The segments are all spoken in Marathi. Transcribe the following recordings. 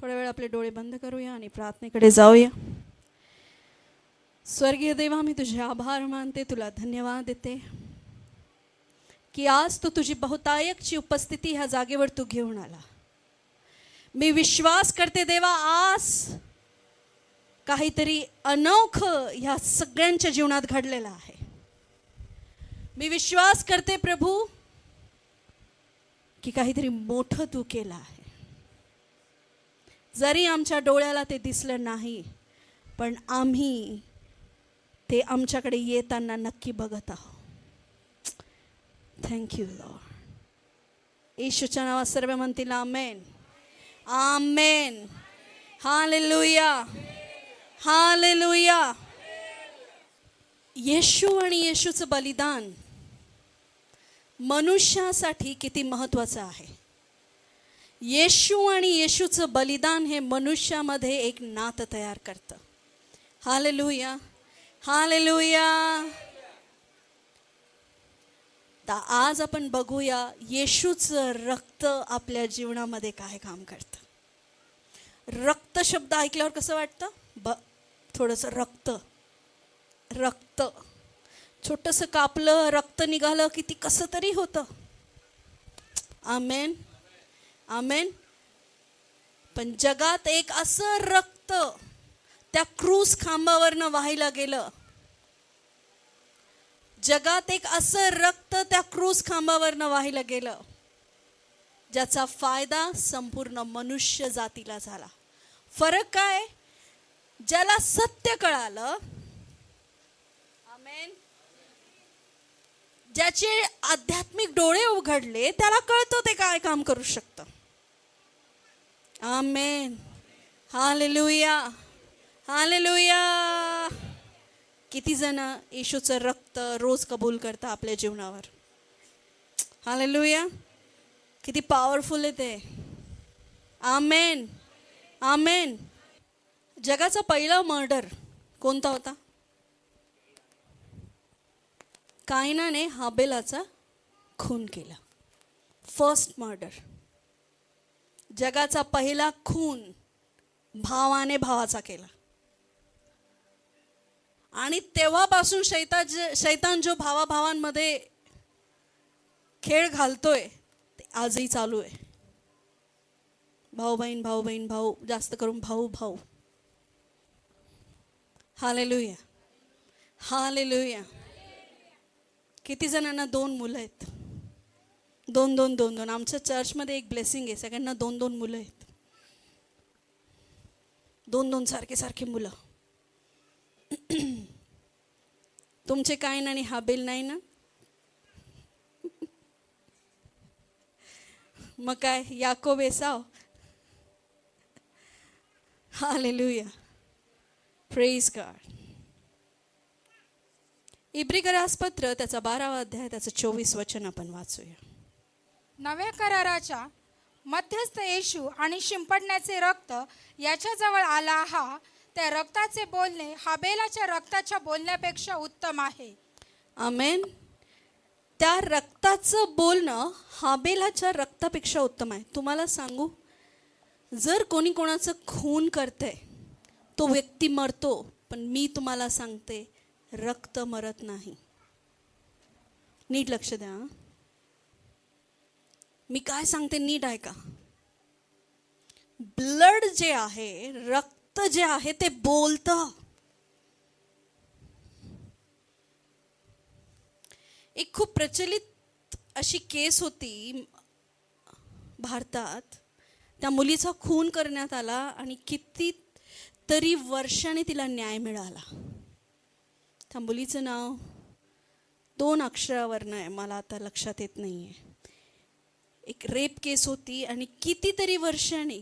थोड्या वेळ आपले डोळे बंद करूया आणि प्रार्थनेकडे जाऊया. स्वर्गीय देवा, मी तुझे आभार मानते, तुला धन्यवाद देते की आज तू तुझी बहुतायकची उपस्थिती ह्या जागेवर तू घेऊन आला. मी विश्वास करते देवा, आज काहीतरी अनोखं ह्या सगळ्यांच्या जीवनात घडलेलं आहे. मी विश्वास करते प्रभू की काहीतरी मोठं तू केलं आहे. जरी आमच्या डोळ्याला ते दिसलं नाही, पण आम्ही ते आमच्याकडे येताना नक्की बघत आहोत. Thank you Lord. येशूच्या नावात सर्व म्हणतील आमेन, आमेन, हालेलुया, हालेलुया. येशू आणि येशूचं बलिदान मनुष्यासाठी किती महत्त्वाचं आहे. येशू आणि येशूचं बलिदान हे मनुष्यामध्ये एक नातं तयार करतं. Hallelujah, hallelujah. तर आज आपण बघूया येशूचं रक्त आपल्या जीवनामध्ये काय काम करतं. रक्त शब्द ऐकल्यावर कसं वाटतं? थोडंसं रक्त, रक्त छोटंसं कापलं, रक्त निघालं की ती कसं तरी होतं. आमेन, आमेन. पण जगात एक असं रक्त त्या क्रूस खांबावरनं वाहिलं गेलं. जगात एक असं रक्त त्या क्रूस खांबावरनं वाहिलं गेलं ज्याचा फायदा संपूर्ण मनुष्य जातीला झाला. फरक काय? ज्याला सत्य कळालं, आमेन, ज्याचे आध्यात्मिक डोळे उघडले, त्याला कळतं ते काय काम करू शकतं. आमेन, हालेलुया, हालेलुया. किती जण येशूचं रक्त रोज कबूल करता आपल्या जीवनावर? हालेलुया. किती पॉवरफुल आहे ते. आमेन, आमेन. जगाचा पहिला मर्डर कोणता होता? कायनाने हाबेलाचा खून केला. First murder. जगाचा पहिला खून भावाने भावाचा केला. आणि तेव्हापासून शैतान जो भावाभावांमध्ये खेळ घालतोय ते आजही चालू आहे. भाऊ बहीण, भाऊ बहीण, भाऊ, जास्त करून भाऊ भाऊ. Hallelujah, hallelujah. किती जणांना 2 मुलं आहेत? 2. आमच्या चर्चमध्ये एक ब्लेसिंग आहे, सगळ्यांना 2 मुलं आहेत. 2 सारखे सारखे मुलं. तुमचे कायन आणि हाबेल नाही ना? मग काय, याकोब एसाव? Hallelujah, praise God. इब्रिकरास पत्र त्याचा 12वा अध्याय त्याचं 24 वचन आपण वाचूया. नव्या कराराच्या मध्यस्थ येशू आणि शिंपडण्याचे रक्त याच्याजवळ आला हा, त्या रक्ताचे बोलणे हाबेलाच्या रक्ताच्या बोलण्यापेक्षा उत्तम आहे. आमेन. त्या रक्ताचं बोलणं हाबेलाच्या रक्तापेक्षा उत्तम आहे. तुम्हाला सांगू, जर कोणी कोणाचं खून करतंय तो व्यक्ती मरतो, पण मी तुम्हाला सांगते रक्त मरत नाही. नीट लक्ष द्या. मी काय सांगते नीट ऐका. ब्लड जे आहे, रक्त जे आहे ते बोलतं. एक खूप प्रचलित अशी केस होती भारतात. त्या मुलीचा खून करण्यात आला आणि किती तरी वर्षांनी तिला न्याय मिळाला. त्या मुलीचं नाव 2 अक्षरावरनं आहे, मला आता लक्षात येत नाही आहे. एक रेप केस होती आणि कितीतरी वर्षांनी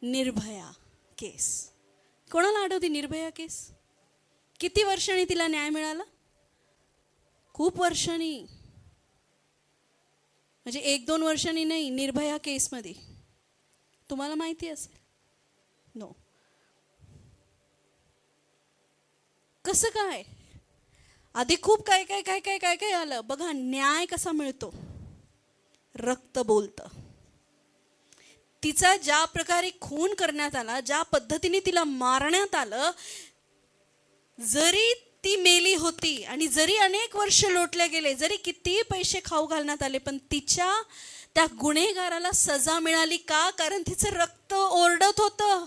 निर्भया केस. कोणाला आठवते निर्भया केस? किती वर्षांनी तिला न्याय मिळाला? खूप वर्षांनी, म्हणजे 1-2 वर्षांनी नाही. निर्भया केसमध्ये तुम्हाला माहिती असेल. नो. कसं काय? आधी खूप काय काय काय काय काय काय आलं. बघा न्याय कसा मिळतो. रक्त बोलतं. तिचा ज्या प्रकारे खून करण्यात आला, ज्या पद्धतीने तिला मारण्यात आलं, जरी ती मेली होती आणि जरी अनेक वर्ष लोटले गेले, जरी कितीही पैसे खाऊ घालण्यात आले, पण तिच्या त्या गुन्हेगाराला सजा मिळाली का? कारण तिचं रक्त ओरडत होतं,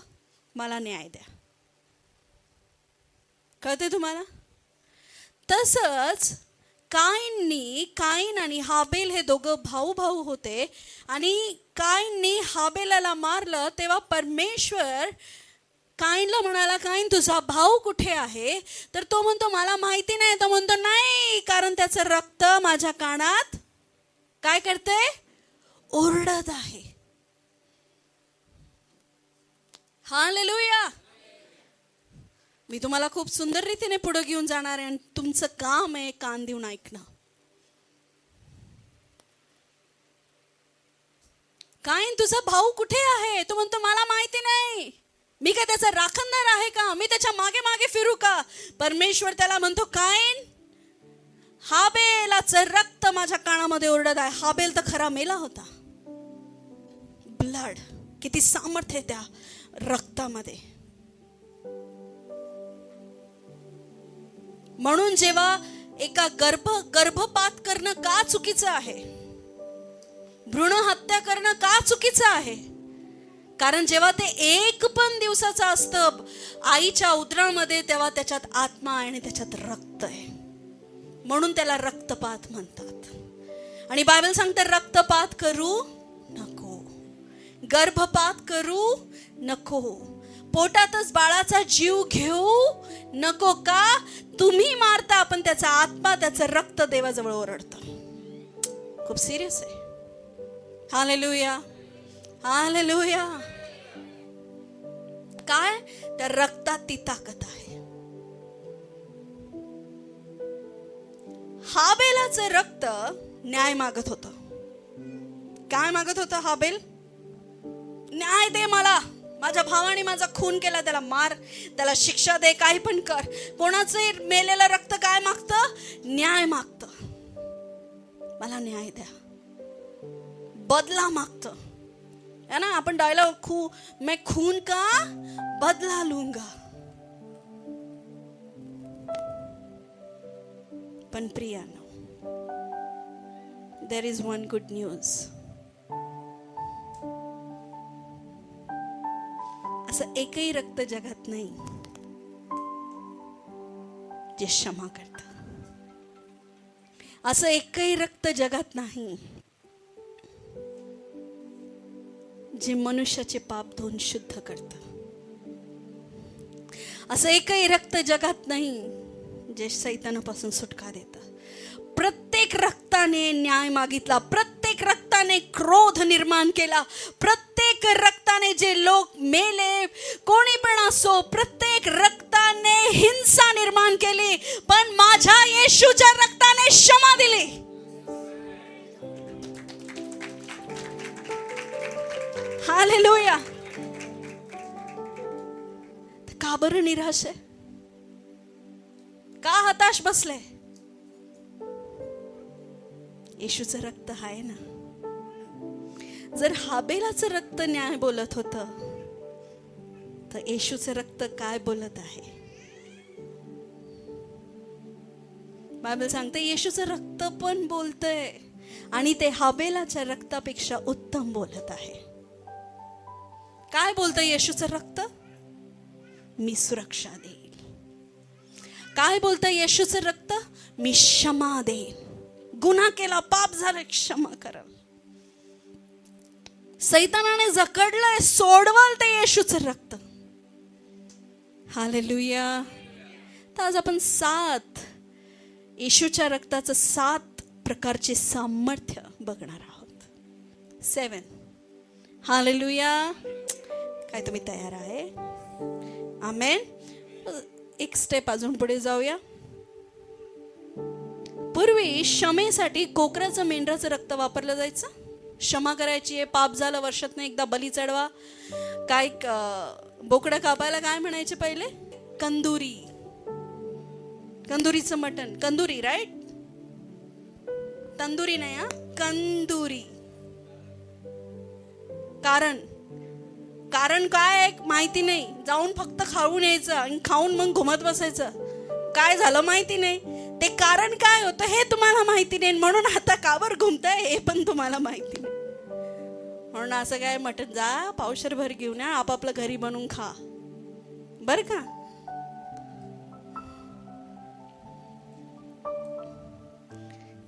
मला न्याय द्या. कळते तुम्हाला? तसंच काईन आणि हाबेल हे दोघं भाऊ भाऊ होते, आणि काईनने हाबेलाला मारलं तेव्हा परमेश्वर काईनला म्हणाला, काईन तुझा भाऊ कुठे आहे? तर तो म्हणतो मला माहिती नाही. तो म्हणतो नाही, कारण त्याचं रक्त माझ्या कानात काय करते? ओरडत आहे. हालेलुया. मी तुम्हाला खूप सुंदर रीतीने पुढे घेऊन जाणार आहे आणि तुमचं काम आहे कान देऊन ऐकणं. काईन तुझा भाऊ कुठे आहे? तो म्हणतो मला माहिती नाही. मी काय त्याचा राखणदार आहे का? मी त्याच्या मागे मागे फिरू का? परमेश्वर त्याला म्हणतो, काईन, हाबेलाचं रक्त माझ्या कानामध्ये ओरडत आहे. हाबेल तर खरा मेला होता. ब्लड, किती सामर्थ्य आहे त्या रक्तामध्ये. म्हणून जेव्हा एका गर्भपात करणं का चुकीचं आहे, भ्रूण हत्या करणं का चुकीचं आहे? कारण जेव्हा ते 1 पण दिवसाचं असतं आईच्या उदरामध्ये, तेव्हा त्याच्यात आत्मा आहे आणि त्याच्यात रक्त आहे. म्हणून त्याला रक्तपात म्हणतात. आणि बायबल सांगते रक्तपात करू नको, गर्भपात करू नको, पोटातच बाळाचा जीव घेऊ नको. का? तुम्ही मारता, पण त्याचा आत्मा, त्याचं रक्त देवाजवळ ओरडतं. खूप सिरियस आहे. Hallelujah, hallelujah. काय? त्या रक्तात ती ताकद आहे. हाबेलाचं रक्त न्याय मागत होतं. काय मागत होतं हाबेल? न्याय दे मला, माझ्या भावाने माझा खून केला, त्याला मार, त्याला शिक्षा दे, काही पण कर. कोणाचं मेलेलं रक्त काय मागतं? न्याय मागतं. मला न्याय द्या, बदला मागतं. है ना? आपण डायलॉग मैं खून का बदला लूंगा. पण प्रियानो, there is one good news. असं एकही रक्त जगात नाही जे क्षमा करतं. असं एकही रक्त जगात नाही जे मनुष्याचे पाप धुवून शुद्ध करतं. असं एकही रक्त जगात नाही जे शैतानापासून सुटका देतं. प्रत्येक रक्ताने न्याय मागितला, प्रत्येक रक्ताने क्रोध निर्माण केला, प्रत्येक रक्ताने जे लोक मेले, कोणी पण असो, प्रत्येक रक्ताने हिंसा निर्माण केली, पण माझ्या येशूच्या रक्ताने क्षमा दिली. हालेलुया. का बरं निराश आहे? का हताश बसले? येशूचं रक्त आहे ना. जर हाबेलाचं रक्त न्याय बोलत होतं, तर येशूचं रक्त काय बोलत आहे? बायबल सांगते येशूचं रक्त पण बोलतंय, आणि ते हाबेलाच्या रक्तापेक्षा उत्तम बोलत आहे. काय बोलतं येशूचं रक्त? मी सुरक्षा देईल. काय बोलतं येशूचं रक्त? मी क्षमा देईल. गुन्हा केला, पाप झालं, क्षमा करल. सैतानाने जकडलंय, सोडवल ते येशूचं रक्त. हालेलुया. तर आज आपण 7 येशूच्या रक्ताचं 7 प्रकारचे सामर्थ्य बघणार आहोत. 7. हालेलुया. काय तुम्ही तयार आहे? आमेन. एक स्टेप अजून पुढे जाऊया. पूर्वी क्षमेसाठी कोकराचं, मेंढराचं रक्त वापरलं जायचं. क्षमा करायची आहे, पाप झालं, वर्षातनं एकदा बली चढवा. काय बोकडं कापायला काय म्हणायचे पहिले? कंदुरी. कंदुरीचं मटण, कंदुरी, राईट? तंदुरी नाही, हा, कंदुरी. कारण कारण काय आहे माहिती नाही, जाऊन फक्त खाऊन यायचं आणि खाऊन मग घुमत बसायचं. काय झालं माहिती नाही, ते कारण काय होतं हे तुम्हाला माहिती नाही, म्हणून आता कावर घुमताय हे पण तुम्हाला माहिती नाही. म्हणून असं काय, मटण जा पावशरभर घेऊन या, आपापलं घरी बनवून खा, बर का.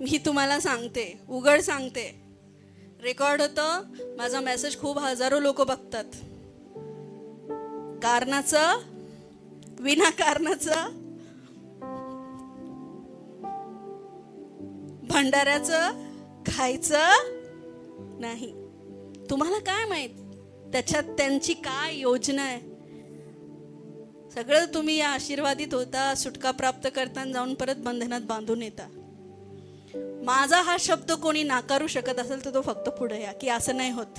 मी तुम्हाला सांगते, उघड सांगते, रेकॉर्ड होतं, माझा मेसेज खूप हजारो लोक बघतात. कारणाचं, विनाकारणाचं, भंडाऱ्याचं खायचं नाही. तुम्हाला काय माहित त्याच्यात त्यांची काय योजना आहे. सगळं तुम्ही या आशीर्वादित होता, सुटका प्राप्त करताना जाऊन परत बंधनात बांधून येता. माझा हा शब्द कोणी नाकारू शकत असेल तर तो फक्त पुढे या, की असं नाही होत.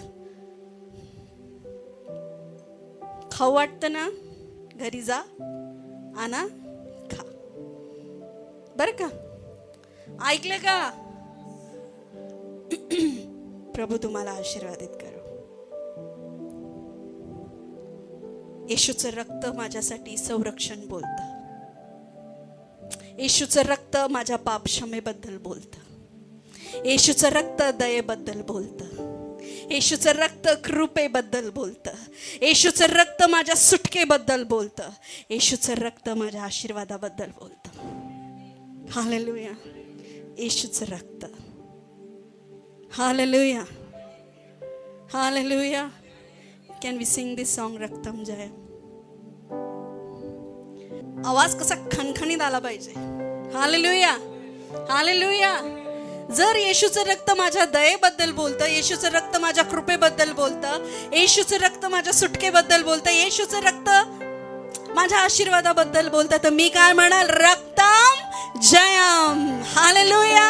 खाऊ वाटतं ना, घरी जा, आणा, खा, बर का. ऐकलं का. प्रभू तुम्हाला आशीर्वादित करो. येशूचं रक्त माझ्यासाठी संरक्षण बोलतं. येशूचं रक्त माझ्या पाप क्षमेबद्दल बोलतं. येशूचं रक्त दयेबद्दल बोलतं. येशूचं रक्त कृपेबद्दल बोलतं. येशूचं रक्त माझ्या सुटकेबद्दल बोलतं. येशूचं रक्त माझ्या आशीर्वादाबद्दल बोलतं. हालेलुया. येशूचं रक्त. Hallelujah. Hallelujah. Can we sing this song Raktham Jayam. आवाज कसा खणखणीत आला पाहिजे. हालेलुया. हालेलुया. जर येशूचं रक्त माझ्या दयेबद्दल बोलतं, येशूचं रक्त माझ्या कृपेबद्दल बोलतं, येशूचं रक्त माझ्या सुटकेबद्दल बोलतं, येशूचं रक्त माझ्या आशीर्वादाबद्दल बोलतं, तर मी काय म्हणाल, रक्तम जयम. हालेलुया.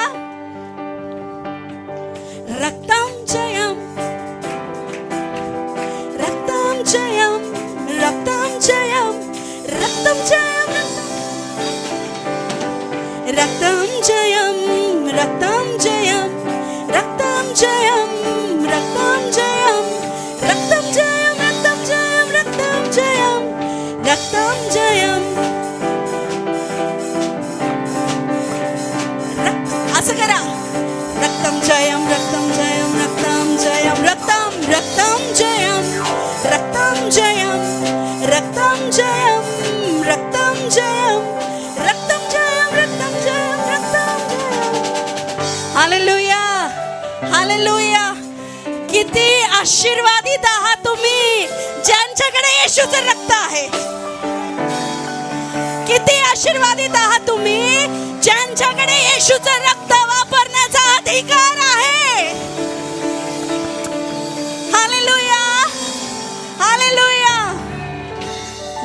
रक्तम जयम. रक्तम जयम. रक्तम जयम. रक्तम जयम. रक्तम जयम. रक्तम जयम. रक्तम जयम. रक्तम जयम. रक्तम जयम. रक्तम जयम. रक्तम जयम. रक्तम जयम. असं करा. रक्तम जयम. रक्तम जयम. रक्तम जयम. रक्तम. रक्तम जयम. रक्तम जयम. रक्तम जयम. रक्तम जयम. रक्तम जयम. रक्तम जयम. रक्तम जयम. हालेलुया. हालेलुया. किती आशीर्वादित आहात तुम्ही ज्यांच्याकडे येशूचं रक्त आहे. किती आशीर्वादित आहात तुम्ही ज्यांच्याकडे येशूचं रक्त वापरण्याचा अधिकार आहे. हालेलुया. हालेलुया.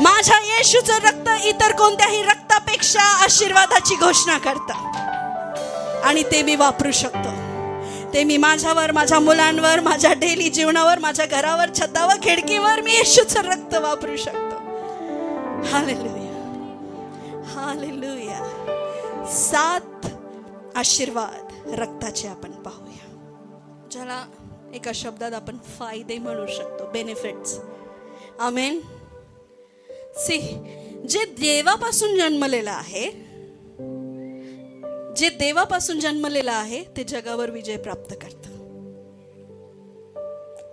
माझ्या येशूचं रक्त इतर कोणत्याही रक्तापेक्षा आशीर्वादाची घोषणा करतं आणि ते मी वापरू शकतो. ते मी माझ्यावर, माझ्या मुलांवर, माझ्या डेली जीवनावर, माझ्या घरावर, छतावर, खिडकीवर मी येशूचं रक्त वापरू शकतो. हालेलुया. हालेलुया. 7 आशीर्वाद रक्ताचे आपण पाहूया, ज्याला एका शब्दात आपण फायदे म्हणू शकतो, बेनिफिट्स. आमेन. सी, जे देवापासून जन्मलेलं आहे, जे देवापासून जन्मलेलं आहे ते जगावर विजय प्राप्त करतं.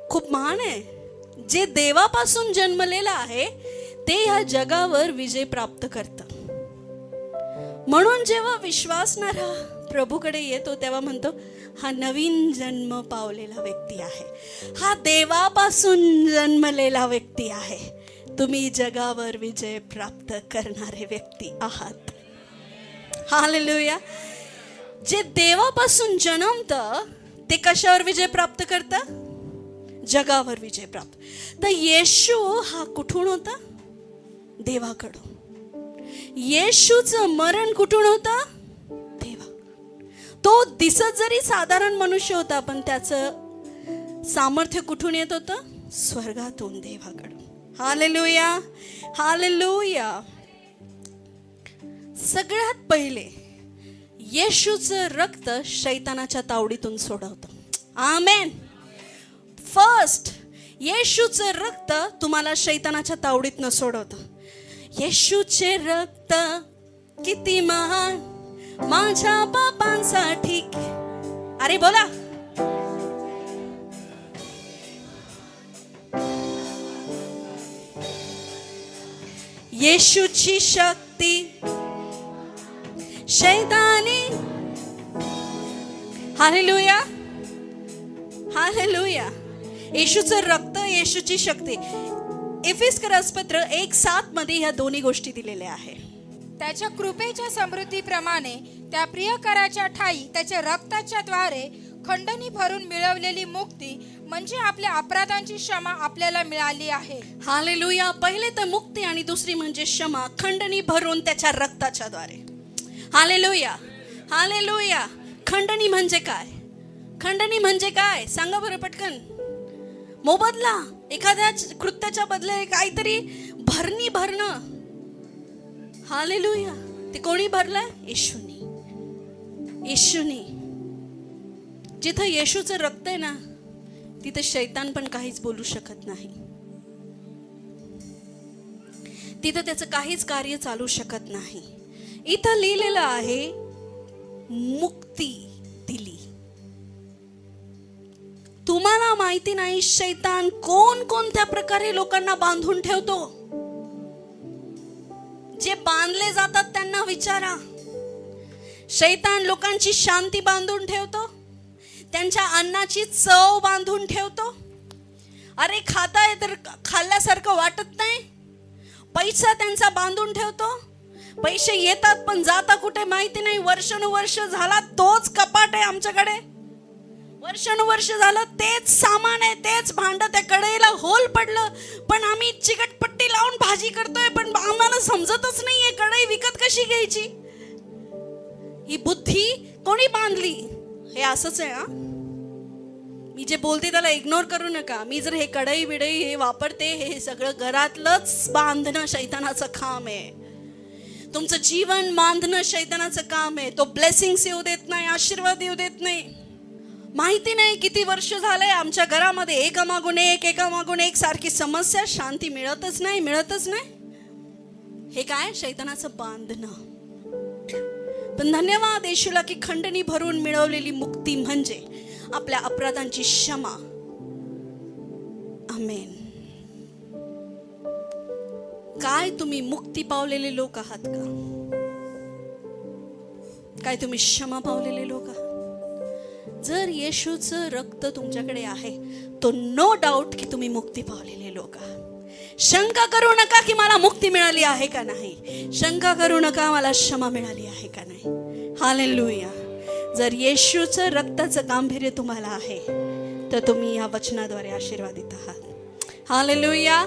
खूप महान आहे. जे देवापासून जन्मलेलं आहे ते ह्या जगावर विजय प्राप्त करतं. म्हणून जेव्हा विश्वासणारा प्रभूकडे येतो तेव्हा म्हणतो, हा नवीन जन्म पावलेला व्यक्ती आहे, हा देवापासून जन्मलेला व्यक्ती आहे. तुम्ही जगावर विजय प्राप्त करणारे व्यक्ती आहात. हालेलुया. जे देवापासून जन्मतं ते कशावर विजय प्राप्त करतं? जगावर विजय प्राप्त. तर येशू हा कुठून होता? देवाकडून. येशूचं मरण कुठून होतं? देवा. तो दिसत जरी साधारण मनुष्य होता पण त्याचं सामर्थ्य कुठून येत होतं? स्वर्गातून, देवाकडून. हालेलुया. हालेलुया. सगळ्यात पहिले येशूचं रक्त शैतानाच्या तावडीतून सोडवतं. आमेन. फर्स्ट येशूचं रक्त तुम्हाला शैतानाच्या तावडीतनं सोडवतं. येशूचे रक्त किती महान माझ्या पापांसाठी. अरे बोला. येशूची शक्ती शैतानी. Hallelujah, hallelujah. येशूचं रक्त, येशूची शक्ती. एफेसकरास पत्र 1:7 मध्ये ह्या दोन्ही गोष्टी दिलेल्या आहे. त्याच्या कृपेच्या समृद्धीप्रमाणे त्या प्रियकराच्या ठायी त्याच्या रक्ताच्या द्वारे खंडणी भरून मिळवलेली मुक्ती म्हणजे आपल्या अपराधांची क्षमा आपल्याला मिळाली आहे. हालेलुया. पहिले तर मुक्ती आणि दुसरी म्हणजे क्षमा, खंडणी भरून त्याच्या रक्ताच्या द्वारे. Hallelujah, hallelujah. खंडणी म्हणजे काय? खंडणी म्हणजे काय सांगा बरं पटकन. मोबदला, एखाद्या कृत्याच्या बदले काहीतरी भरणी भरणं. हालेलुया. ते कोणी भरलंय? येशूनी. येशूनी. जिथं येशूचं रक्त आहे ना, तिथं शैतान पण काहीच बोलू शकत नाही. तिथं त्याचं काहीच कार्य चालू शकत नाही. इथं लिहिलेलं आहे मुक्ती दिली. तुम्हाला माहिती नाही शैतान कोणत्या प्रकारे लोकांना बांधून ठेवतो. जे बांधले जातात त्यांना विचारा. शैतान लोकांची शांती बांधून ठेवतो, त्यांच्या अन्नाची चव बांधून ठेवतो. अरे खाताय तर खाल्ल्यासारखं वाटत नाही. पैसा त्यांचा बांधून ठेवतो. पैसे येतात पण जाता कुठे माहिती नाही. वर्षानुवर्ष झाला तोच कपाट आहे आमच्याकडे. वर्षानुवर्ष झालं तेच सामान आहे, तेच भांड. त्या कढईला होल पडलं पण आम्ही चिकटपट्टी लावून भाजी करतोय, पण आम्हाला समजतच नाहीये कढई विकत कशी घ्यायची. ही बुद्धी कोणी बांधली? हे असंच आहे. हा, मी जे बोलते त्याला इग्नोर करू नका. मी जर हे कढई बिडई हे वापरते, हे सगळं घरातलंच बांधणं शैतानाचं काम आहे. तुमचं जीवन बांधणं शैतानाचं काम आहे. तो ब्लेसिंग्स येऊ देत नाही, आशीर्वाद येऊ देत नाही. माहिती नाही किती वर्ष झालंय आमच्या घरामध्ये एकामागून एक सारखी समस्या, शांती मिळतच नाही. हे काय? शैतानाचं बांधणं. पण धन्यवाद येशूला की खंडणी भरून मिळवलेली मुक्ती म्हणजे आपल्या अपराधांची क्षमा. आमेन. काय तुम्ही मुक्ती पावलेले लोक आहात का? काय तुम्ही क्षमा पावलेले लोक आहात? जर येशूचं रक्त तुमच्याकडे आहे तो नो डाऊट की तुम्ही मुक्ती पावलेले लोक आहात. शंका करू नका की मला मुक्ती मिळाली आहे का नाही. शंका करू नका मला क्षमा मिळाली आहे का नाही. हालेलुया. जर येशूचं रक्ताचं गांभीर्य तुम्हाला आहे तर तुम्ही या वचनाद्वारे आशीर्वादित आहात. Hallelujah,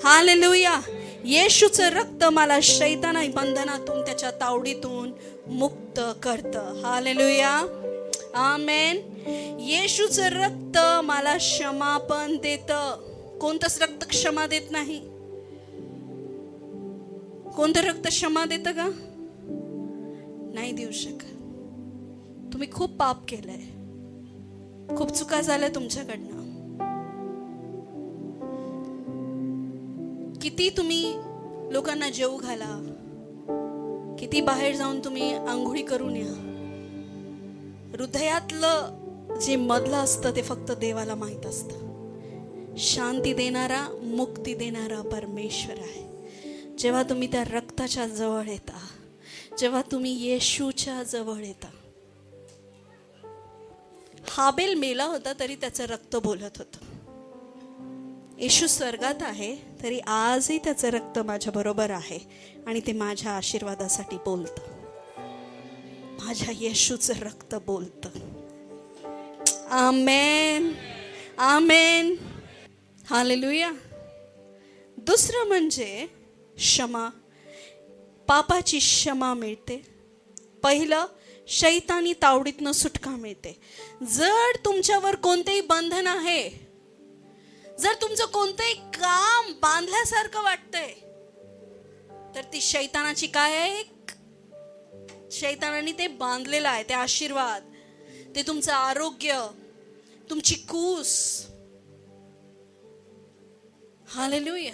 hallelujah. येशूचं रक्त मला शैताना बंधनातून, त्याच्या तावडीतून मुक्त करतं. हालेलुया, आमेन. येशूचं रक्त मला क्षमा पण देतं. कोणतंच रक्त क्षमा देत नाही. कोणतं रक्त क्षमा देतं का? नाही देऊ शकत. तुम्ही खूप पाप केलंय, खूप चुका झाल्या तुमच्याकडनं. किती तुम्ही लोकांना जेवू घाला, किती बाहेर जाऊन तुम्ही आंघोळी करून या. हृदयातलं जे मधलं असतं ते फक्त देवाला माहित असतं. शांती देणारा, मुक्ती देणारा परमेश्वर आहे. जेव्हा तुम्ही त्या रक्ताच्या जवळ येता, जेव्हा तुम्ही येशूच्या जवळ येता. हाबेल मेला होता तरी त्याचं रक्त बोलत होतं. येशू स्वर्गात आहे तरी आजही त्याचं रक्त माझ्या बरोबर आहे आणि ते माझ्या आशीर्वादासाठी बोलतं. माझ्या येशूचं रक्त बोलतं. आमेन, आमेन, हालेलुया. दुसरं म्हणजे क्षमा. पापाची क्षमा मिळते. पहिलं, शैतानी तावडीतनं सुटका मिळते. जर तुमच्यावर कोणतेही बंधन आहे, जर तुमचं कोणतंही काम बांधल्यासारखं वाटतंय, तर ती शैतानाची काय आहे? शैतानाने ते बांधलेलं आहे. ते आशीर्वाद, ते तुमचं आरोग्य, तुमची कूस, हालेलुया.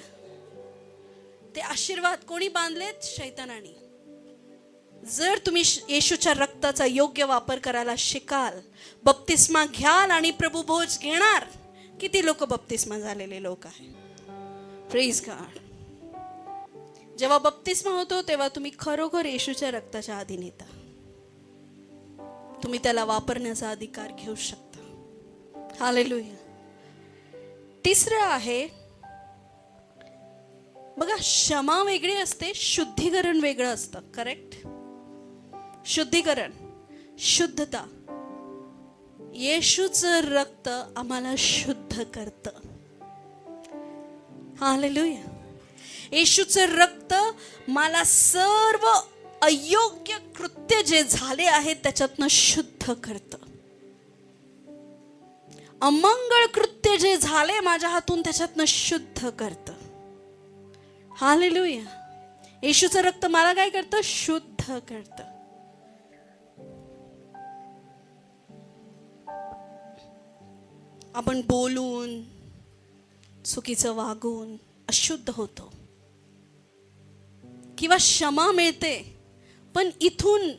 ते आशीर्वाद कोणी बांधलेत? शैतानाने. जर तुम्ही येशूच्या रक्ताचा योग्य वापर करायला शिकाल, बप्तिस्मा घ्याल आणि प्रभू भोज घेणार. किती लोक बप्तिस्मा झालेले लोक आहे? Praise God. जेव्हा बप्तिस्मा होतो तेव्हा तुम्ही खरोखर येशूच्या रक्ताच्या अधीन येता. तुम्ही त्याला वापरण्याचा अधिकार घेऊ शकता. हालेलुया. तिसरं आहे बघा, क्षमा वेगळी असते, शुद्धीकरण वेगळं असतं. करेक्ट? शुद्धीकरण, शुद्धता. येशूचं रक्त आम्हाला शुद्ध करतं. हालेलुया. येशूचं रक्त मला सर्व अयोग्य कृत्य जे झाले आहेत त्याच्यातनं शुद्ध करतं. अमंगळ कृत्य जे झाले माझ्या हातून त्याच्यातनं शुद्ध करतं. हालेलुया. येशूचं रक्त मला काय करतं? शुद्ध करतं. आपण बोलून, चुकीचं वागून अशुद्ध होतो किंवा क्षमा मिळते, पण इथून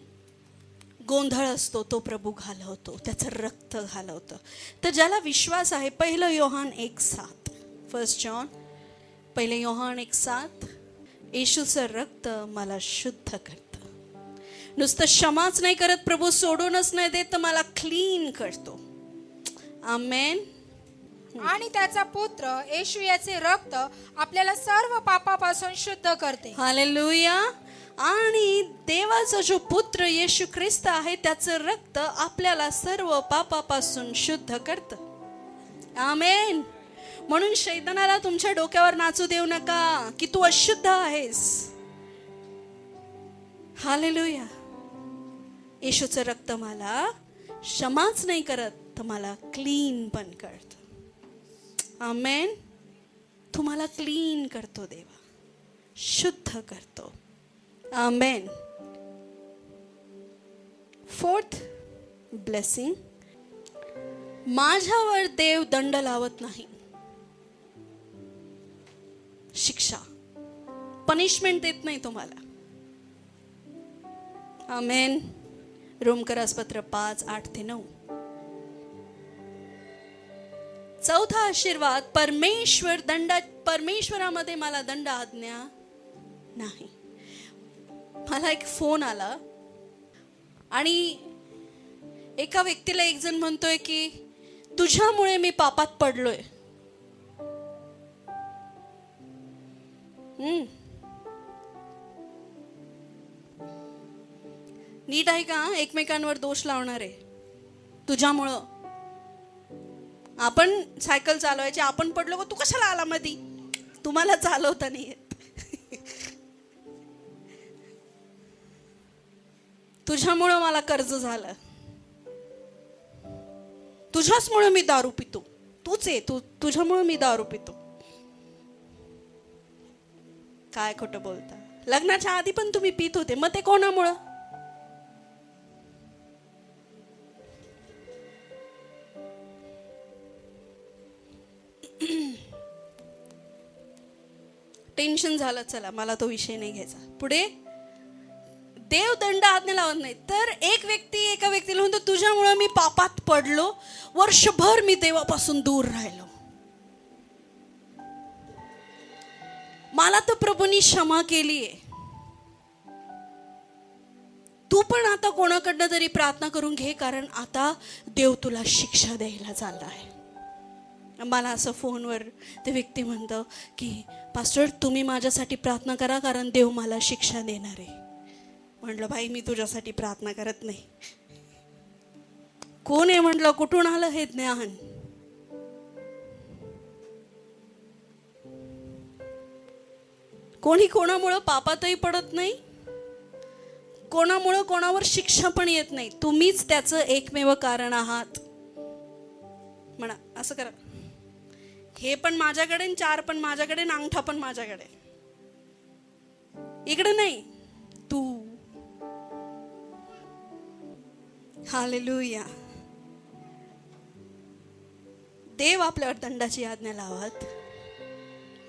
गोंधळ असतो, तो प्रभू घालवतो, त्याचं रक्त घालवतं. तर ज्याला विश्वास आहे, 1 योहान 1:7, 1 जॉन 1 योहान 1:7, येशूचं रक्त मला शुद्ध करतं. नुसतं क्षमाच नाही करत प्रभू, सोडूनच नाही देत, तर मला क्लीन करतो. आमेन. आणि त्याचा पुत्र येशू याचे रक्त आपल्याला सर्व पापापासून शुद्ध करते. हालेलुया. आणि देवाचा जो पुत्र येशू ख्रिस्त आहे, त्याचं रक्त आपल्याला सर्व पापापासून शुद्ध करतं. आमेन. म्हणून शैतानाला तुमच्या डोक्यावर नाचू देऊ नका की तू अशुद्ध आहेस. हालेलुया. येशूचं रक्त मला क्षमाच नाही करत, तर मला क्लीन पण करतं. आमेन. तुम्हाला क्लीन करतो देवा, शुद्ध करतो. आमेन. 4th ब्लेसिंग, माझ्यावर देव दंड लावत नाही. शिक्षा, पनिशमेंट देत नाही तुम्हाला. आमेन. रोमकरासपत्र 5:8-9. 4था आशीर्वाद, परमेश्वरामध्ये मला दंड आज्ञा नाही. मला एक फोन आला आणि एका व्यक्तीला एक जण म्हणतोय की तुझ्यामुळे मी पापात पडलोय. नीट आहे का? एकमेकांवर दोष लावणारे. तुझ्यामुळं आपण सायकल चालवायची, आपण पडलो, तू कशाला आला मधी? तुम्हाला चालवता नाही येत. तुझ्यामुळं मला कर्ज झालं, तुझ्याचमुळे मी दारू पितो. तूच आहे, तुझ्यामुळे मी दारू पितो. काय खोटं बोलता? लग्नाच्या आधी पण तुम्ही पित होते, मग ते कोणामुळं? टेन्शन झालं, चला मला तो विषय नाही घ्यायचा. पुढे, देव दंड आज्ञा लावत नाही. तर एक व्यक्ती एका व्यक्तीला म्हणतो तुझ्यामुळे मी पापात पडलो, वर्षभर मी देवापासून दूर राहिलो, मला तर प्रभूंनी क्षमा केलीये. तू पण आता कोणाकडनं तरी प्रार्थना करून घे, कारण आता देव तुला शिक्षा द्यायला चालला आहे. मला असं फोनवर ते व्यक्ती म्हणतं की पास्टर तुम्ही माझ्यासाठी प्रार्थना करा, कारण देव मला शिक्षा देणार आहे. म्हटलं भाई मी तुझ्यासाठी प्रार्थना करत नाही. कोण आहे म्हटलं, कुठून आलं हे ज्ञान? कोणी कोणामुळं पापातही पडत नाही, कोणामुळं कोणावर शिक्षा पण येत नाही. तुम्हीच त्याचं एकमेव कारण आहात. म्हणा असं करा, हे पण माझ्याकडे, 4 पण माझ्याकडे, अंगठा पण माझ्याकडे. इकडे नाही, तू. हालेलुया. देव आपल्यावर दंडाची आज्ञा लावत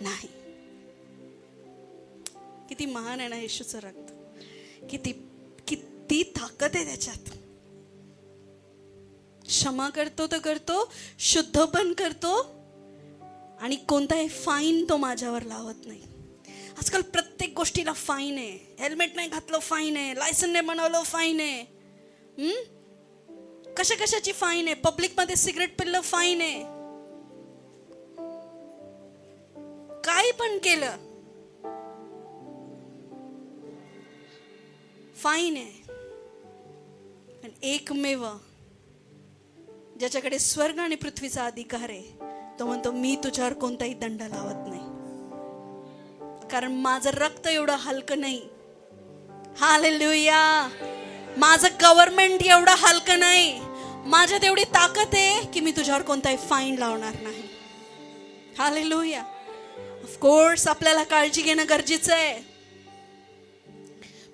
नाही. किती महान आहे ना येशूचं रक्त, किती किती ताकद आहे त्याच्यात. क्षमा करतो तर करतो, शुद्ध पण करतो, आणि कोणताही फाईन तो माझ्यावर लावत नाही. आजकाल प्रत्येक गोष्टीला फाईन आहे. हेल्मेट नाही घातलं फाईन आहे, लायसन नाही बनवलं फाईन आहे, कशाची फाईन आहे, पब्लिकमध्ये सिगरेट पिल्लं फाईन आहे, काही पण केलं फाईन आहे. पण एकमेव ज्याच्याकडे स्वर्ग आणि पृथ्वीचा अधिकार आहे, तो म्हणतो मी तुझ्यावर कोणताही दंड लावत नाही, कारण माझं रक्त एवढं हलकं नाही. हालेलुया. माझं गव्हर्नमेंट एवढं हलकं नाही. माझ्यात एवढी ताकद आहे की मी तुझ्यावर कोणताही फाईन लावणार नाही. हालेलुया. ऑफकोर्स आपल्याला काळजी घेणं गरजेचं आहे,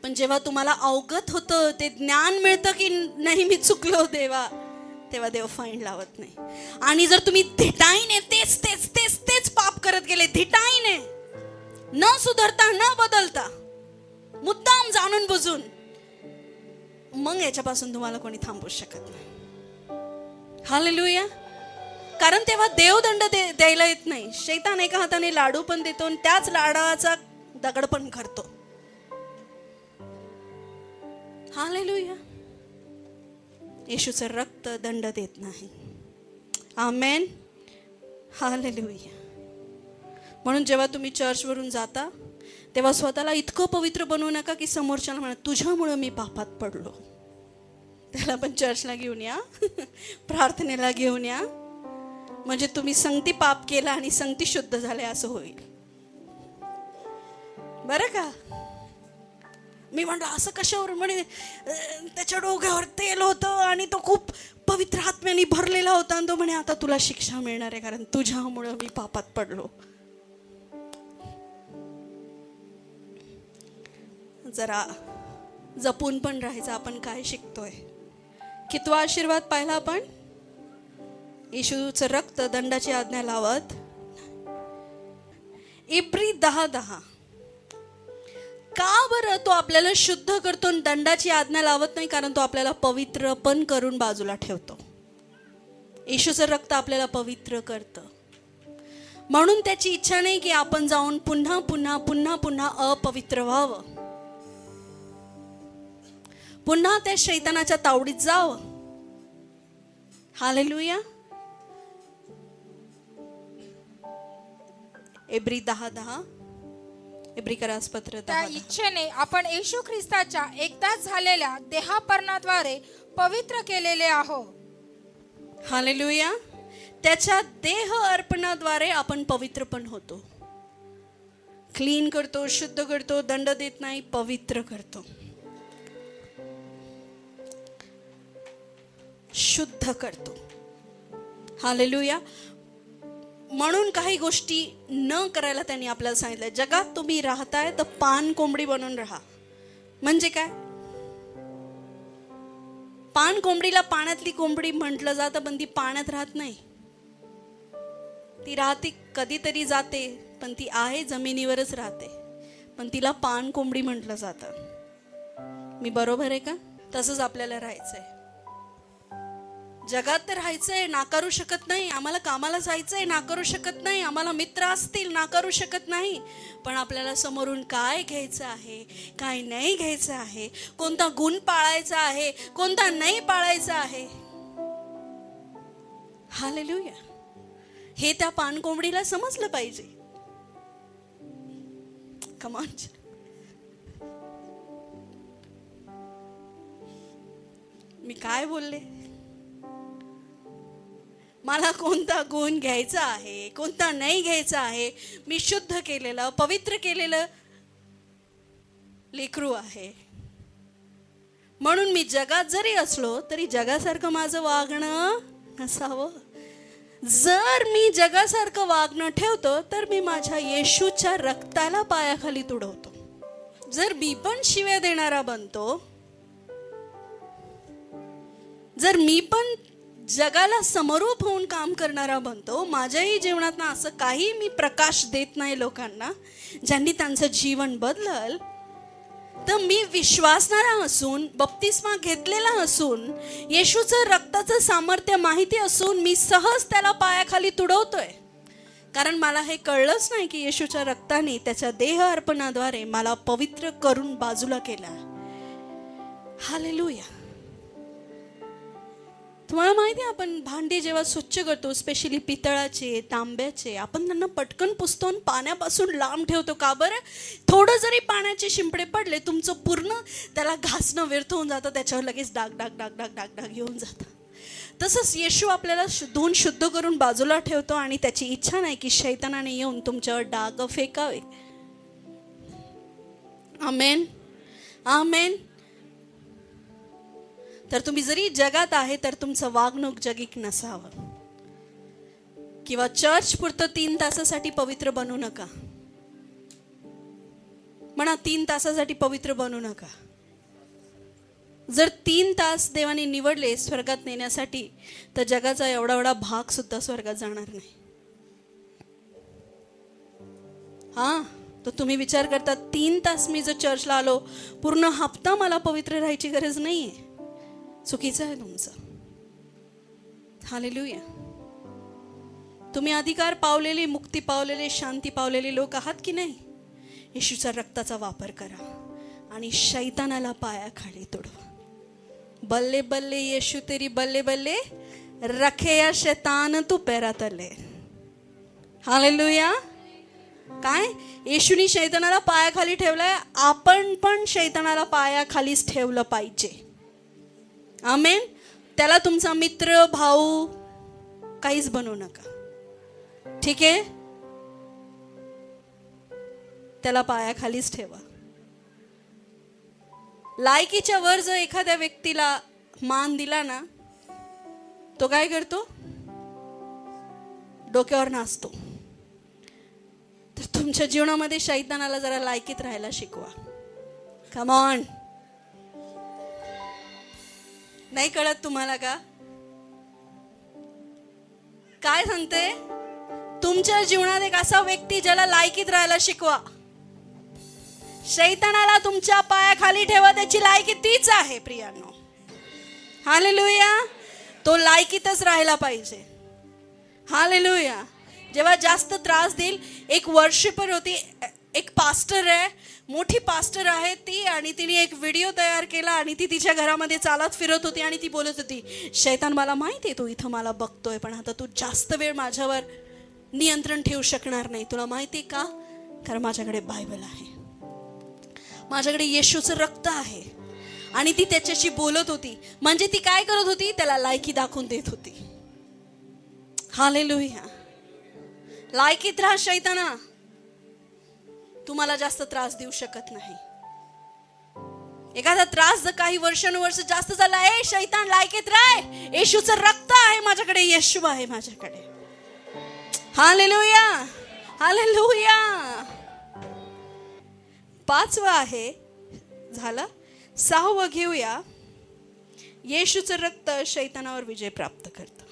पण जेव्हा तुम्हाला अवगत होतं, ते ज्ञान मिळतं की नाही मी चुकलो देवा, तेव्हा देव फाईन लावत नाही. आणि जर तुम्ही धिटाईने तेच तेच तेच तेच पाप करत गेले, धिटाईने, न सुधारता न बदलता, मुद्दाम जाणून बुजून, मग याच्यापासून तुम्हाला कोणी थांबवू शकत नाही. हालेलुया. कारण तेव्हा देवदंड द्यायला येत नाही. शैतान एका हाताने लाडू पण देतो आणि त्याच लाडाचा दगड पण करतो. हालेलुया. येशूचं रक्त दंड देत नाही. आमेन. हालेलुया. म्हणून जेव्हा तुम्ही चर्चवरून जाता, तेव्हा स्वतःला इतकं पवित्र बनवू नका की समोरच्याला म्हणा तुझ्यामुळं मी पापात पडलो. त्याला पण चर्चला घेऊन या, प्रार्थनेला घेऊन या, म्हणजे तुम्ही संगती पाप केला आणि संगती शुद्ध झाले असं होईल. बरं का? मी म्हणलं असं कशावर, म्हणे त्याच्या डोक्यावर तेल होतं आणि तो खूप पवित्र आत्म्याने भरलेला होता, आणि तो म्हणे आता तुला शिक्षा मिळणार आहे कारण तुझ्यामुळं मी पापात पडलो. जरा जपून पण राहायचं. आपण काय शिकतोय? कितवा आशीर्वाद पाहिला आपण? येशूचं रक्त दंडाची आज्ञा लावत. इब्री 10:10. का बरं तो आपल्याला शुद्ध करतो आणि दंडाची आज्ञा लावत नाही? कारण तो आपल्याला पवित्र पण करून बाजूला ठेवतो. येशूचं रक्त आपल्याला पवित्र करतं, म्हणून त्याची इच्छा नाही की आपण जाऊन पुन्हा पुन्हा पुन्हा पुन्हा अपवित्र व्हावं, पुन्हा त्या शैतानाच्या तावडीत जावं. हालेलुया. इब्री 10:10. इब्रीकरास पत्र 10:10. त्या इच्छेने आपण येशू ख्रिस्ताच्या एकदाच झालेल्या देहापर्णाद्वारे पवित्र केलेले आहोत. हालेलुया. त्याच्या देह अर्पणाद्वारे आपण पवित्र पण होतो. क्लीन करतो, शुद्ध करतो, दंड देत नाही, पवित्र करतो, शुद्ध करतो. हालेलुया. म्हणून काही गोष्टी न करायला त्यांनी आपल्याला सांगितलं. जगात तुम्ही राहताय तर पान कोंबडी बनून राहा. म्हणजे काय? पान कोंबडीला पाण्यातली कोंबडी म्हटलं जातं, पण ती पाण्यात राहत नाही. ती राहते, कधीतरी जाते, पण ती आहे जमिनीवरच राहते, पण तिला पान कोंबडी म्हटलं जातं. मी बरोबर आहे का? तसंच आपल्याला राहायचंय. जगात तर राहायचंय, नाकारू शकत नाही. आम्हाला कामाला जायचंय, नाकारू शकत नाही. आम्हाला मित्र असतील, नाकारू शकत नाही. पण आपल्याला समोरून काय घ्यायचं आहे, काय नाही घ्यायचं आहे, कोणता गुण पाळायचा आहे, कोणता नाही पाळायचा आहे. हालेलुया. हे त्या पान कोंबडीला समजलं पाहिजे. Come on. मी काय बोलले? मला कोणता गुण घ्यायचा आहे, कोणता नाही घ्यायचा आहे. मी शुद्ध केलेलं, पवित्र केलेलं लेकरू आहे. म्हणून मी जगात जरी असलो तरी जगासारखं माझं वागणं नसावं. जर मी जगासारखं वागणं ठेवतो तर मी माझ्या येशूच्या रक्ताला पायाखाली तुडवतो. जर मी पण शिव्या देणारा बनतो, जर मी पण जगाला समरूप होऊन काम करणारा बनतो. माझ्याही जीवनात ना असं काही मी प्रकाश देत नाही लोकांना ज्यांनी त्यांचं जीवन बदलल, तर मी विश्वासणारा असून, बप्तिस्मा घेतलेला असून, येशूचं रक्ताचं सामर्थ्य माहिती असून मी सहज त्याला पायाखाली तुडवतोय. कारण मला हे कळलंच नाही की येशूच्या रक्ताने, त्याच्या देह अर्पणाद्वारे मला पवित्र करून बाजूला केला. हालेलुया. तुम्हाला माहिती आहे, आपण भांडी जेव्हा स्वच्छ करतो, स्पेशली पितळाचे, तांब्याचे, आपण त्यांना पटकन पुसतो आणि पाण्यापासून लांब ठेवतो. का बरं? थोडं जरी पाण्याचे शिंपडे पडले, तुमचं पूर्ण त्याला घासणं व्यर्थ होऊन जातं, त्याच्यावर लगेच डाग डाग डाग डाग डाग डाग येऊन जातं. तसंच येशू आपल्याला धुवून शुद्ध करून बाजूला ठेवतो आणि त्याची इच्छा नाही की शैतानाने येऊन तुमच्यावर डाग फेकावे. आमेन, आमेन. तर तुम्ही जरी जगात आहे तर तुमचं वागणूक जगिक नसावं. किंवा चर्च पुरतं 3 तासासाठी पवित्र बनू नका. म्हणा 3 तासासाठी पवित्र बनू नका. जर 3 तास देवाने निवडले स्वर्गात नेण्यासाठी, तर जगाचा एवढा एवढा भाग सुद्धा स्वर्गात जाणार नाही. तर तुम्ही विचार करता 3 तास मी जर चर्चला आलो, पूर्ण हप्ता मला पवित्र राहायची गरज नाहीये. चुकीचं आहे तुमचं. हालेलुया. तुम्ही अधिकार पावलेले, मुक्ती पावलेले, शांती पावलेले लोक आहात की नाही? येशूच्या रक्ताचा वापर करा आणि शैतानाला पायाखाली तुडवा. बल्ले बल्ले येशू तेरी बल्ले बल्ले रखे या शैतान तू पैरा तले. हालेलुया. काय? येशूनी शैतानाला पायाखाली ठेवलाय, आपण पण शैतानाला पायाखालीच ठेवलं पाहिजे. आमेन. त्याला तुमचा मित्र, भाऊ काहीच बनवू नका. ठीक आहे? त्याला पायाखालीच ठेवा. लायकीच्या वर जर एखाद्या व्यक्तीला मान दिला ना, तो काय करतो? डोक्यावर नाचतो. तर तुमच्या जीवनामध्ये शैतानाला जरा लायकीत राहायला शिकवा. Come on. नाही कळत तुम्हाला का? काय सांगते? तुमच्या जीवनात एक असा व्यक्ती ज्याला लायकीत राहायला शिकवा. शैतानाला तुमच्या पायाखाली ठेवा, त्याची लायकी तीच आहे प्रियांनो. हालेलुया. तो लायकीतच राहायला पाहिजे. हालेलुया. जेव्हा जास्त त्रास देईल, एक वर्शिपर होती, एक पास्टर आहे, मोठी पास्टर आहे ती, आणि तिने एक व्हिडिओ तयार केला आणि ती तिच्या घरामध्ये चालत फिरत होती आणि ती बोलत होती, शैतान मला माहिती आहे तू इथं मला बघतोय, पण आता तू जास्त वेळ माझ्यावर नियंत्रण ठेवू शकणार नाही. तुला माहिती आहे का? कारण माझ्याकडे बायबल आहे, माझ्याकडे येशूचं रक्त आहे. आणि ती त्याच्याशी बोलत होती. म्हणजे ती काय करत होती? त्याला लायकी दाखवून देत होती. हालेलुया. लायकीत राहा शैताना, तुम्हाला जास्त त्रास देऊ शकत नाही. एखादा त्रास जर काही वर्षानुवर्ष जास्त झाला, शैतान लायकीत राह, येशूचं रक्त आहे माझ्याकडे, येशू आहे माझ्याकडे. Hallelujah, hallelujah. 5वं आहे, झालं. 6वं घेऊया. येशूचं रक्त शैतानावर विजय प्राप्त करतं,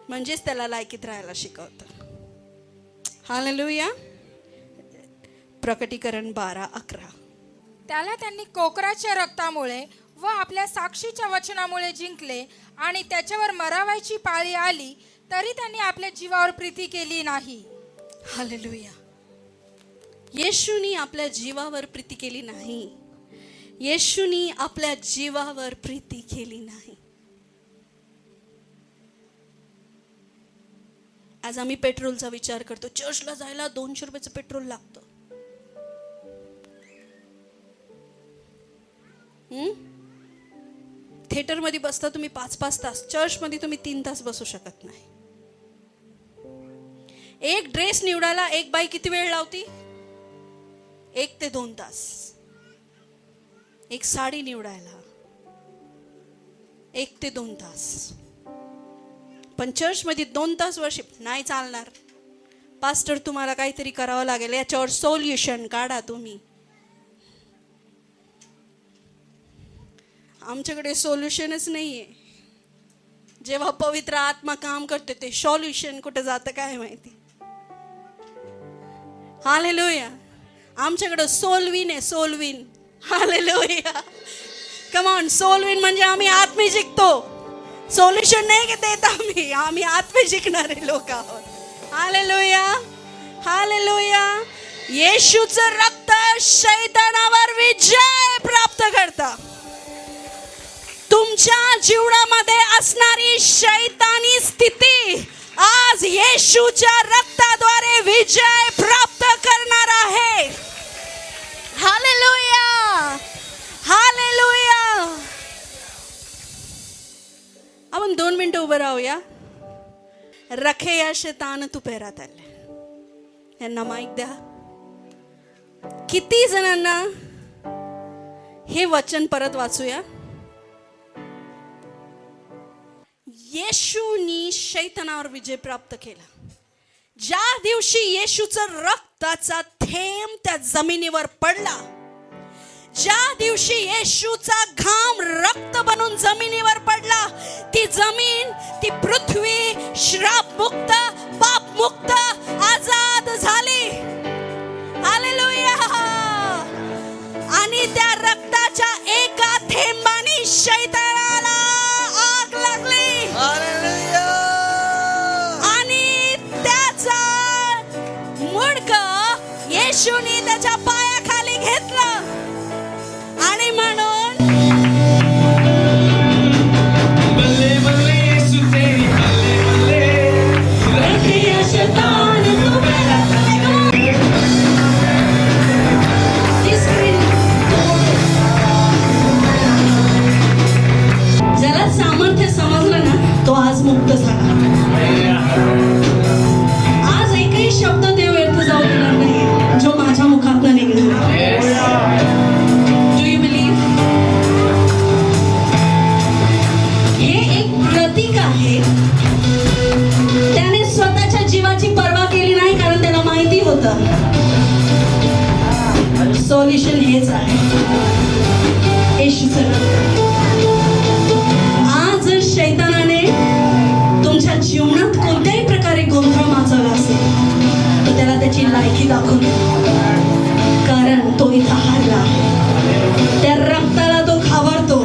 म्हणजेच त्याला लायकीत राहायला शिकवतं. हालेलुया. प्रकटीकरण 12:11. त्याला त्यांनी कोकराच्या रक्तामुळे व आपल्या साक्षीच्या वचनामुळे जिंकले, आणि त्याच्यावर मरावायची पाळी आली तरी त्यांनी आपल्या जीवावर प्रीती केली नाही. हालेलुया. येशूनी आपल्या जीवावर प्रीती केली नाही. येशूनी आपल्या जीवावर प्रीती केली नाही. आज आम्ही पेट्रोलचा विचार करतो. चर्चला जायला 200 रुपयाचं पेट्रोल लागतं. थिएटरमध्ये बसता तुम्ही 5-5 तास, चर्चमध्ये तुम्ही 3 तास बसू शकत नाही. एक ड्रेस निवडायला एक बाई किती वेळ लावती? 1 ते 2 तास. एक साडी निवडायला 1 ते 2 तास. पण चर्चमध्ये 2 तास वर्शिप नाही चालणार. पास्टर तुम्हाला काहीतरी करावं लागेल, याच्यावर सोल्युशन काढा तुम्ही. आमच्याकडे सोल्युशनच नाहीये. जेव्हा पवित्र आत्मा काम करते ते सॉल्युशन कुठे जातं काय माहिती. हालेलुया. आमच्याकडं सोलविन आहे, सोलविन. हालेलुया. Come on. सोलविन म्हणजे आम्ही आत्मे जिंकतो. सोल्युशन नाही देत आम्ही आत्मे जिंकणारे लोक आहोत. हालेलुया. हालेलुया. येशूचं रक्त शैतानावर विजय प्राप्त करतं. तुमच्या जीवनामध्ये असणारी शैतानी स्थिती आज येशूच्या रक्ताद्वारे विजय प्राप्त करणार आहे. हालेलुया. हालेलुया. आपण 2 मिनिटं उभं राहूया. रखे या शैतान तू पेहरात आले. यांना माईक द्या. किती जणांना हे वचन परत वाचूया. येशूनी शैतानावर विजय प्राप्त केला. ज्या दिवशी येशूचं रक्ताचा थेंब त्या जमिनीवर पडला, ज्या दिवशी येशूचा घाम रक्त बनून जमिनीवर पडला, ती जमीन, ती पृथ्वी श्रापमुक्त, पापमुक्त, आजाद झाली. हालेलुया. आणि त्या रक्ताच्या एका थेंबाने शैतानाला आग लागली. हालेलुया. आणि त्याचा मुंडकं येशूने त्याच्या पायाखाली घेतलं. आणि म्हणून बल्ले बल्ले येशू तेरी बल्ले बल्ले. रखे या शैतान तू मेरा ज्याला सामर्थ्य समजलं ना तो आज मुक्त झाला. आज एकही शब्द ते व्यर्थ जाऊ देणार नाही जो माझ्या मुखातनं निघाला. Do you believe? हे एक प्रतीक आहे. त्याने स्वतःच्या जीवाची पर्वा केली नाही कारण त्याला माहिती होतं सॉल्युशन हेच आहे. येशूचं रक्त. आज जर शैतानाने तुमच्या जीवनात कोणत्याही प्रकारे गोंधळ माजवला असेल तर त्याला त्याची लायकी दाखवली. कारण तो इथं हारला आहे. त्या रक्ताला तो घाबरतो.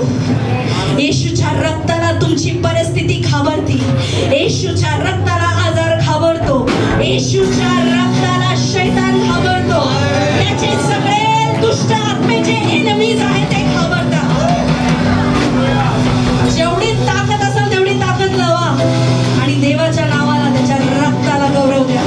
येशूच्या रक्ताला तुमची परिस्थिती घाबरती. येशूच्या रक्ताला आजार घाबरतो. येशूच्या रक्ताला शैतान घाबरतो. त्याचे सगळे दुष्ट आत्मेचे एनिमीज आहेत ते घाबरतात. जेवढी ताकद असेल तेवढी ताकद लावा आणि देवाच्या नावाला त्याच्या रक्ताला गौरव द्या.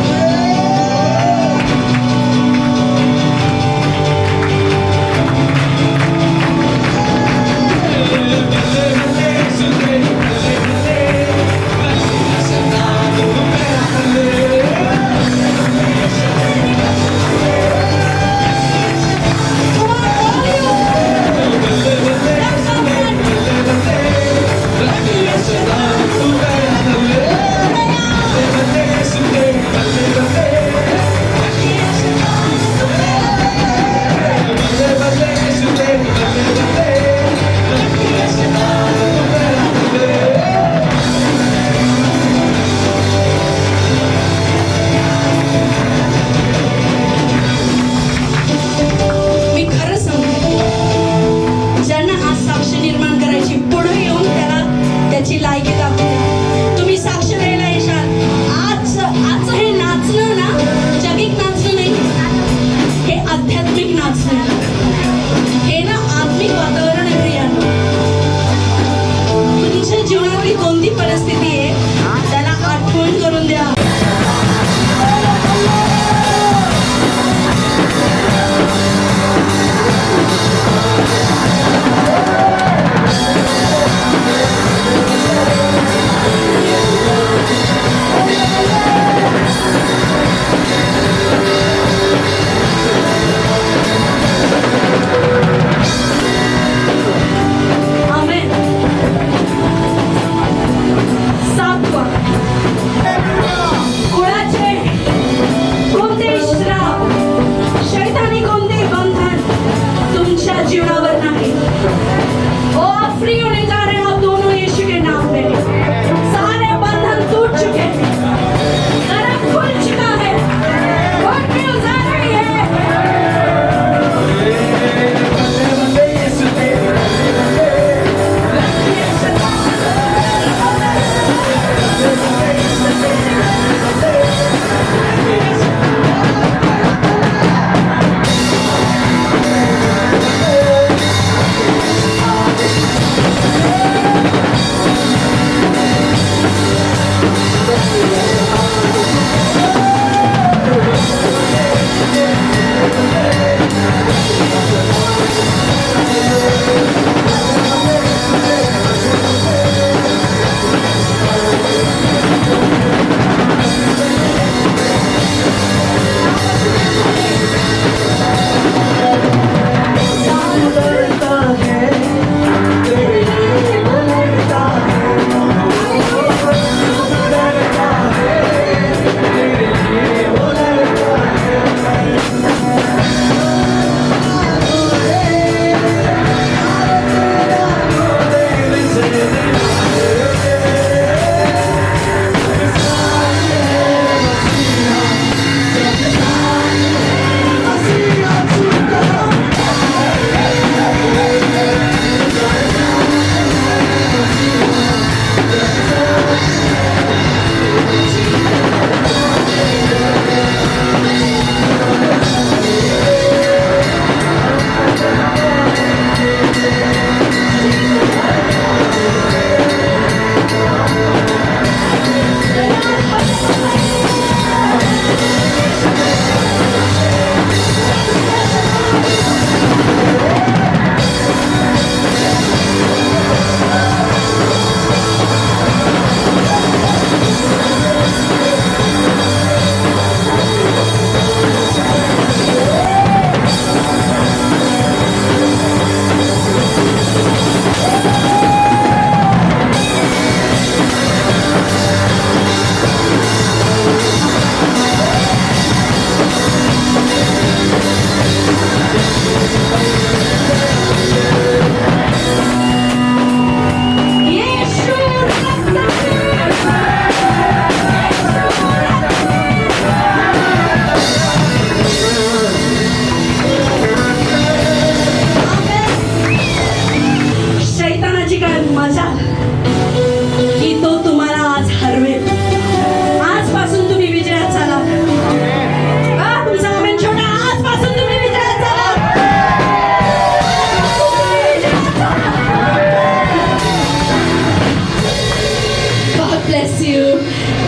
bless you.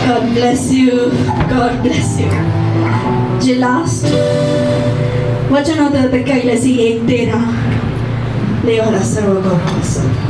God bless you. God bless you. जे लास्ट वचन होतं ते कैलासी 1:13. देवाला सर्व गौरव असो.